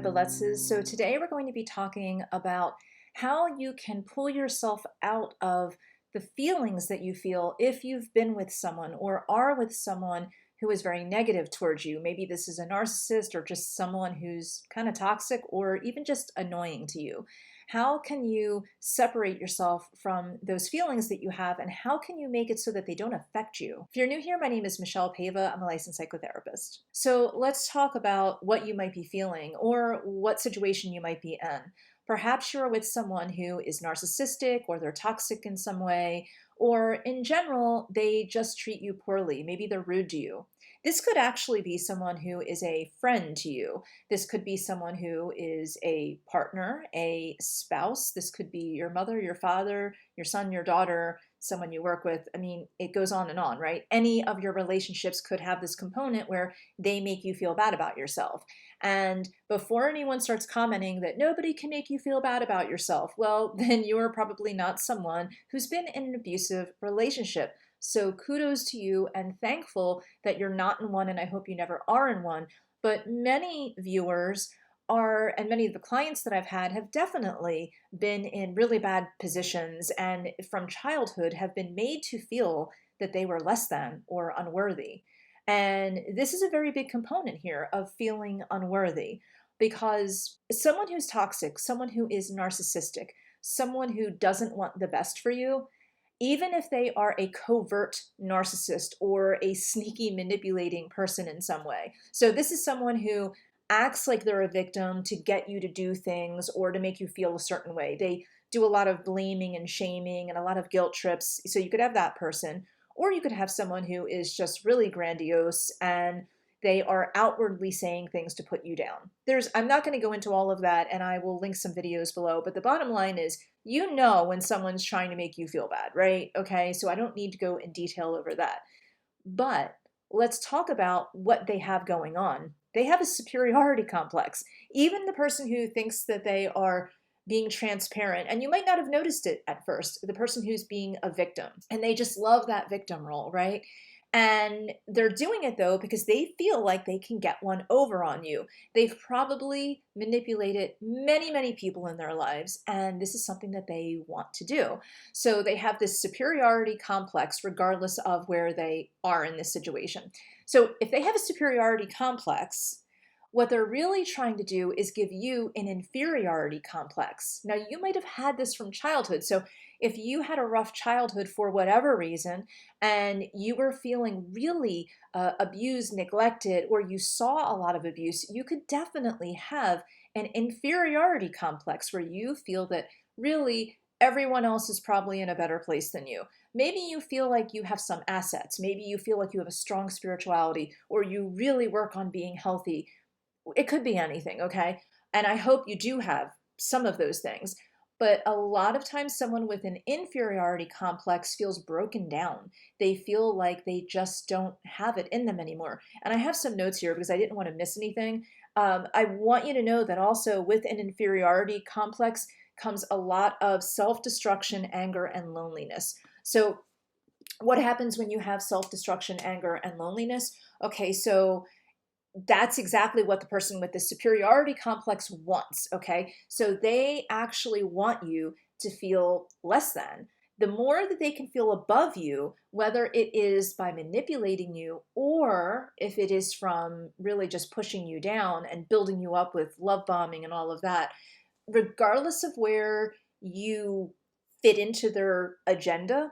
Beletzes. So today we're going to be talking about how you can pull yourself out of the feelings that you feel if you've been with someone or are with someone who is very negative towards you. Maybe this is a narcissist or just someone who's kind of toxic or even just annoying to you. How can you separate yourself from those feelings that you have, and how can you make it so that they don't affect you? If you're new here, my name is Michelle Pava. I'm a licensed psychotherapist. So let's talk about what you might be feeling or what situation you might be in. Perhaps you're with someone who is narcissistic or they're toxic in some way, or in general, they just treat you poorly. Maybe they're rude to you. This could actually be someone who is a friend to you. This could be someone who is a partner, a spouse. This could be your mother, your father, your son, your daughter, someone you work with. I mean, it goes on and on, right? Any of your relationships could have this component where they make you feel bad about yourself. And before anyone starts commenting that nobody can make you feel bad about yourself, well, then you're probably not someone who's been in an abusive relationship. So kudos to you, and thankful that you're not in one, and I hope you never are in one. But many viewers are, and many of the clients that I've had have definitely been in really bad positions and from childhood have been made to feel that they were less than or unworthy. And this is a very big component here of feeling unworthy, because someone who's toxic, someone who is narcissistic, someone who doesn't want the best for you, even if they are a covert narcissist or a sneaky manipulating person in some way. So this is someone who acts like they're a victim to get you to do things or to make you feel a certain way. They do a lot of blaming and shaming and a lot of guilt trips. So you could have that person, or you could have someone who is just really grandiose and they are outwardly saying things to put you down. I'm not going to go into all of that, and I will link some videos below, but the bottom line is, you know when someone's trying to make you feel bad, right? Okay, so I don't need to go in detail over that. But let's talk about what they have going on. They have a superiority complex. Even the person who thinks that they are being transparent, and you might not have noticed it at first, the person who's being a victim, and they just love that victim role, right? And they're doing it though because they feel like they can get one over on you. They've probably manipulated many, many people in their lives, and this is something that they want to do. So they have this superiority complex regardless of where they are in this situation. So if they have a superiority complex, what they're really trying to do is give you an inferiority complex. Now, you might have had this from childhood. So if you had a rough childhood for whatever reason, and you were feeling really abused, neglected, or you saw a lot of abuse, you could definitely have an inferiority complex where you feel that really everyone else is probably in a better place than you. Maybe you feel like you have some assets. Maybe you feel like you have a strong spirituality, or you really work on being healthy. It could be anything, okay? And I hope you do have some of those things. But a lot of times someone with an inferiority complex feels broken down. They feel like they just don't have it in them anymore. And I have some notes here because I didn't want to miss anything. I want you to know that also with an inferiority complex comes a lot of self-destruction, anger, and loneliness. So what happens when you have self-destruction, anger, and loneliness? Okay, so that's exactly what the person with the superiority complex wants, okay? So they actually want you to feel less than. The more that they can feel above you, whether it is by manipulating you or if it is from really just pushing you down and building you up with love bombing and all of that, regardless of where you fit into their agenda,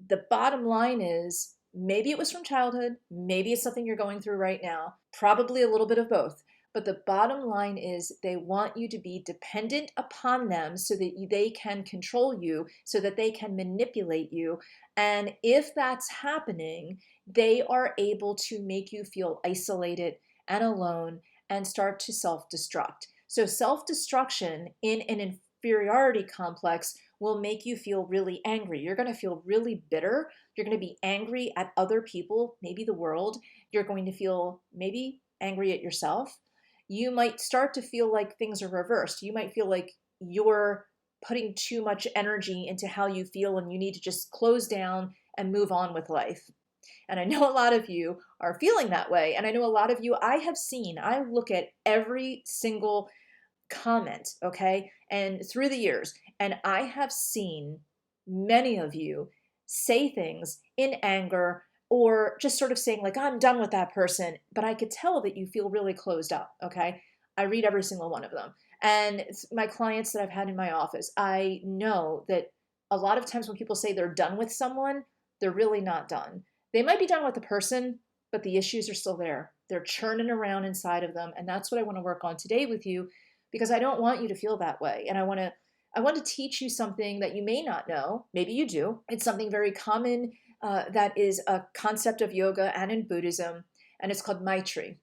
the bottom line is, maybe it was from childhood, maybe it's something you're going through right now, probably a little bit of both. But the bottom line is they want you to be dependent upon them so that they can control you, so that they can manipulate you. And if that's happening, they are able to make you feel isolated and alone and start to self-destruct. So self-destruction in an inferiority complex will make you feel really angry. You're going to feel really bitter. You're going to be angry at other people, maybe the world. You're going to feel maybe angry at yourself. You might start to feel like things are reversed. You might feel like you're putting too much energy into how you feel and you need to just close down and move on with life. And I know a lot of you are feeling that way. And I know a lot of you I have seen, I look at every single comment, okay? And through the years, and I have seen many of you say things in anger or just sort of saying like, I'm done with that person, but I could tell that you feel really closed up, okay? I read every single one of them. And my clients that I've had in my office, I know that a lot of times when people say they're done with someone, they're really not done. They might be done with the person, but the issues are still there. They're churning around inside of them. And that's what I want to work on today with you, because I don't want you to feel that way. And I want to teach you something that you may not know. Maybe you do. It's something very common that is a concept of yoga and in Buddhism, and it's called Maitri.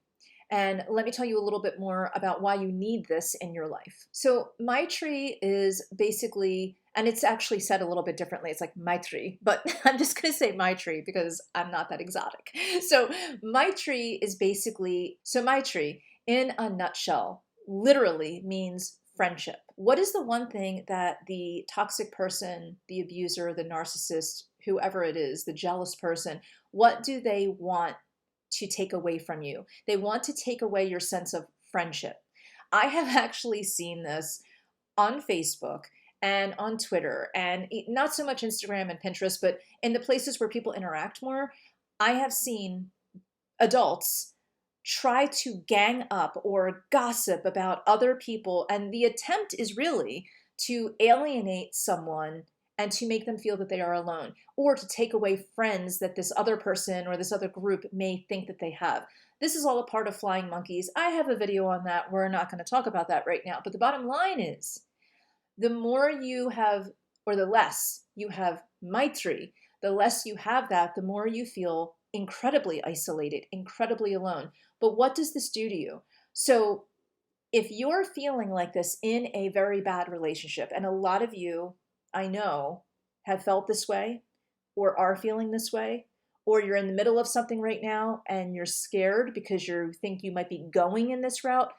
And let me tell you a little bit more about why you need this in your life. So, Maitri is basically, and it's actually said a little bit differently. It's like Maitri, but I'm just going to say Maitri because I'm not that exotic. So, Maitri, in a nutshell, literally means friendship. What is the one thing that the toxic person, the abuser, the narcissist, whoever it is, the jealous person, what do they want to take away from you? They want to take away your sense of friendship. I have actually seen this on Facebook and on Twitter, and not so much Instagram and Pinterest, but in the places where people interact more. I have seen adults try to gang up or gossip about other people, and the attempt is really to alienate someone and to make them feel that they are alone, or to take away friends that this other person or this other group may think that they have. This is all a part of flying monkeys. I have a video on that. We're not going to talk about that right now. But the bottom line is, the more you have, or the less you have Maitri, the less you have that, the more you feel incredibly isolated, incredibly alone. But what does this do to you? So if you're feeling like this in a very bad relationship, and a lot of you, I know, have felt this way or are feeling this way, or you're in the middle of something right now and you're scared because you think you might be going in this route.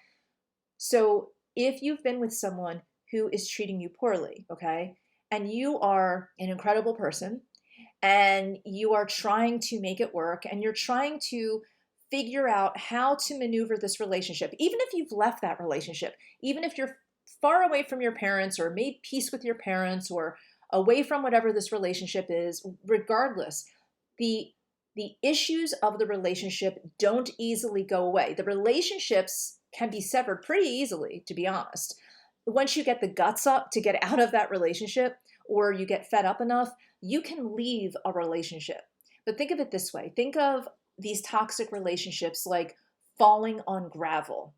So if you've been with someone who is treating you poorly, okay, and you are an incredible person and you are trying to make it work and you're trying to figure out how to maneuver this relationship, even if you've left that relationship, even if you're far away from your parents or made peace with your parents or away from whatever this relationship is, regardless, the the issues of the relationship don't easily go away. The relationships can be severed pretty easily, to be honest. Once you get the guts up to get out of that relationship, or you get fed up enough, you can leave a relationship. But think of it this way. Think of these toxic relationships like falling on gravel.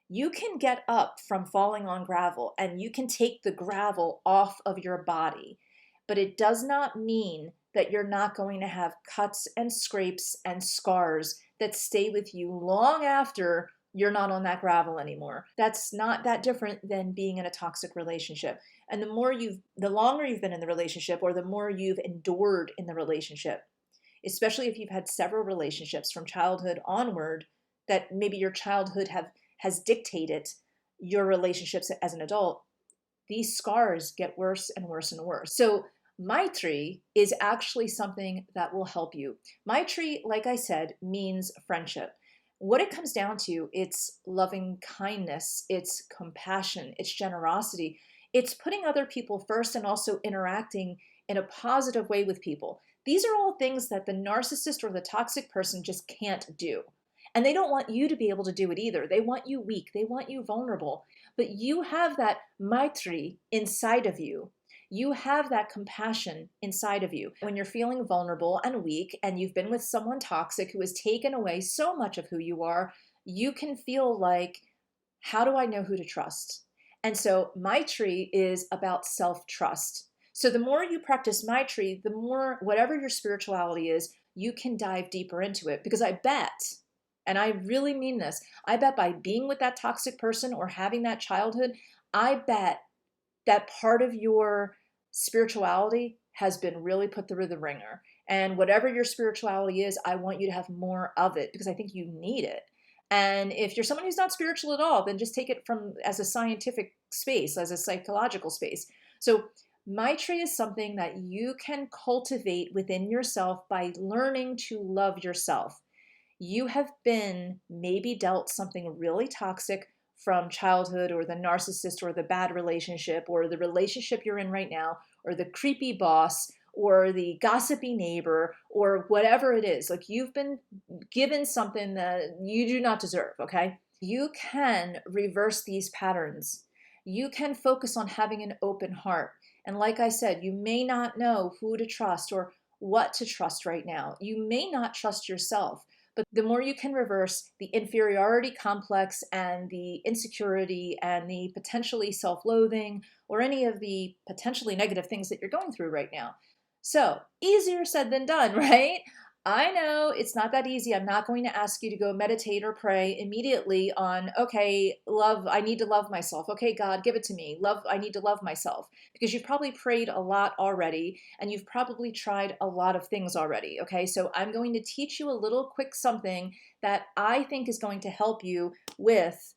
You can get up from falling on gravel and you can take the gravel off of your body, but it does not mean that you're not going to have cuts and scrapes and scars that stay with you long after you're not on that gravel anymore. That's not that different than being in a toxic relationship. And the longer you've been in the relationship, or the more you've endured in the relationship, especially if you've had several relationships from childhood onward, that maybe your childhood has dictated your relationships as an adult, these scars get worse and worse and worse. So Maitri is actually something that will help you. Maitri, like I said, means friendship. What it comes down to, it's loving kindness, it's compassion, it's generosity, it's putting other people first and also interacting in a positive way with people. These are all things that the narcissist or the toxic person just can't do. And they don't want you to be able to do it either. They want you weak, they want you vulnerable. But you have that Maitri inside of you. You have that compassion inside of you. When you're feeling vulnerable and weak and you've been with someone toxic who has taken away so much of who you are, you can feel like, how do I know who to trust? And so Maitri is about self-trust. So the more you practice Maitri, the more, whatever your spirituality is, you can dive deeper into it. Because I bet, and I really mean this, I bet by being with that toxic person or having that childhood, I bet that part of your spirituality has been really put through the ringer. And whatever your spirituality is, I want you to have more of it because I think you need it. And if you're someone who's not spiritual at all, then just take it from as a scientific space, as a psychological space. So Maitri is something that you can cultivate within yourself by learning to love yourself. You have been maybe dealt something really toxic from childhood, or the narcissist, or the bad relationship, or the relationship you're in right now, or the creepy boss, or the gossipy neighbor, or whatever it is. Like, you've been given something that you do not deserve, okay? You can reverse these patterns. You can focus on having an open heart. And like I said, you may not know who to trust or what to trust right now. You may not trust yourself, but the more you can reverse the inferiority complex and the insecurity and the potentially self-loathing or any of the potentially negative things that you're going through right now. So, easier said than done, right? I know it's not that easy. I'm not going to ask you to go meditate or pray immediately on, okay, love, I need to love myself. Okay, God, give it to me. Love, I need to love myself. Because you've probably prayed a lot already and you've probably tried a lot of things already. Okay, so I'm going to teach you a little quick something that I think is going to help you with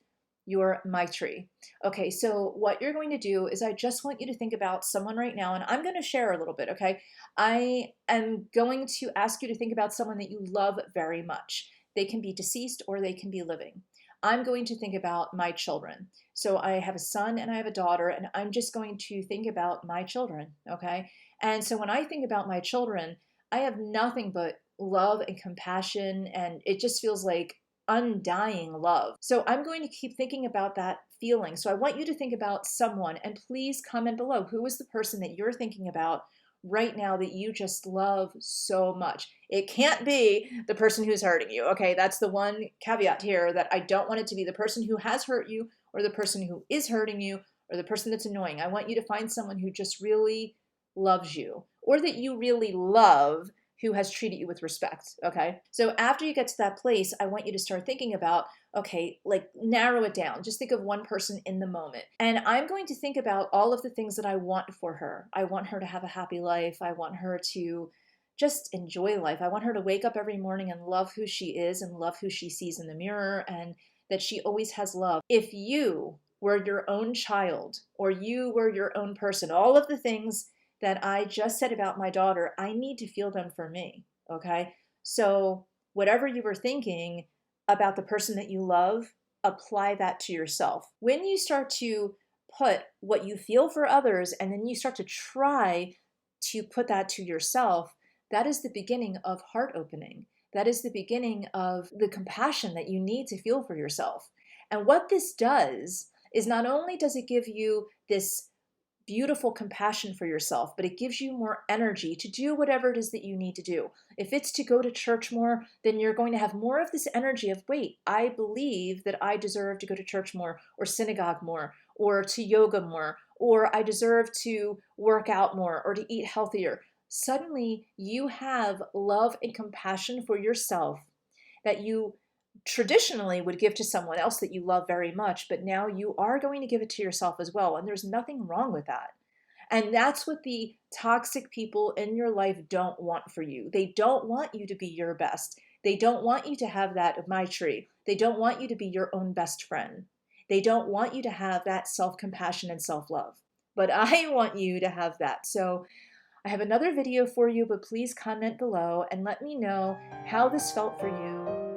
your Maitri. Okay, so what you're going to do is I just want you to think about someone right now, and I'm going to share a little bit, okay? I am going to ask you to think about someone that you love very much. They can be deceased or they can be living. I'm going to think about my children. So I have a son and I have a daughter, and I'm just going to think about my children, okay? And so when I think about my children, I have nothing but love and compassion, and it just feels like undying love. So I'm going to keep thinking about that feeling. So I want you to think about someone, and please comment below, who is the person that you're thinking about right now that you just love so much? It can't be the person who's hurting you. Okay, that's the one caveat here, that I don't want it to be the person who has hurt you or the person who is hurting you or the person that's annoying. I want you to find someone who just really loves you, or that you really love, who has treated you with respect, okay? So after you get to that place, I want you to start thinking about, okay, like, narrow it down. Just think of one person in the moment. And I'm going to think about all of the things that I want for her. I want her to have a happy life. I want her to just enjoy life. I want her to wake up every morning and love who she is and love who she sees in the mirror, and that she always has love. If you were your own child, or you were your own person, all of the things that I just said about my daughter, I need to feel them for me, okay? So whatever you were thinking about the person that you love, apply that to yourself. When you start to put what you feel for others and then you start to try to put that to yourself, that is the beginning of heart opening. That is the beginning of the compassion that you need to feel for yourself. And what this does is, not only does it give you this beautiful compassion for yourself, but it gives you more energy to do whatever it is that you need to do. If it's to go to church more, then you're going to have more of this energy of, wait, I believe that I deserve to go to church more, or synagogue more, or to yoga more, or I deserve to work out more, or to eat healthier. Suddenly you have love and compassion for yourself that you traditionally would give to someone else that you love very much, but now you are going to give it to yourself as well. And there's nothing wrong with that. And that's what the toxic people in your life don't want for you. They don't want you to be your best. They don't want you to have that Maitri. They don't want you to be your own best friend. They don't want you to have that self-compassion and self-love. But I want you to have that. So I have another video for you, but please comment below and let me know how this felt for you.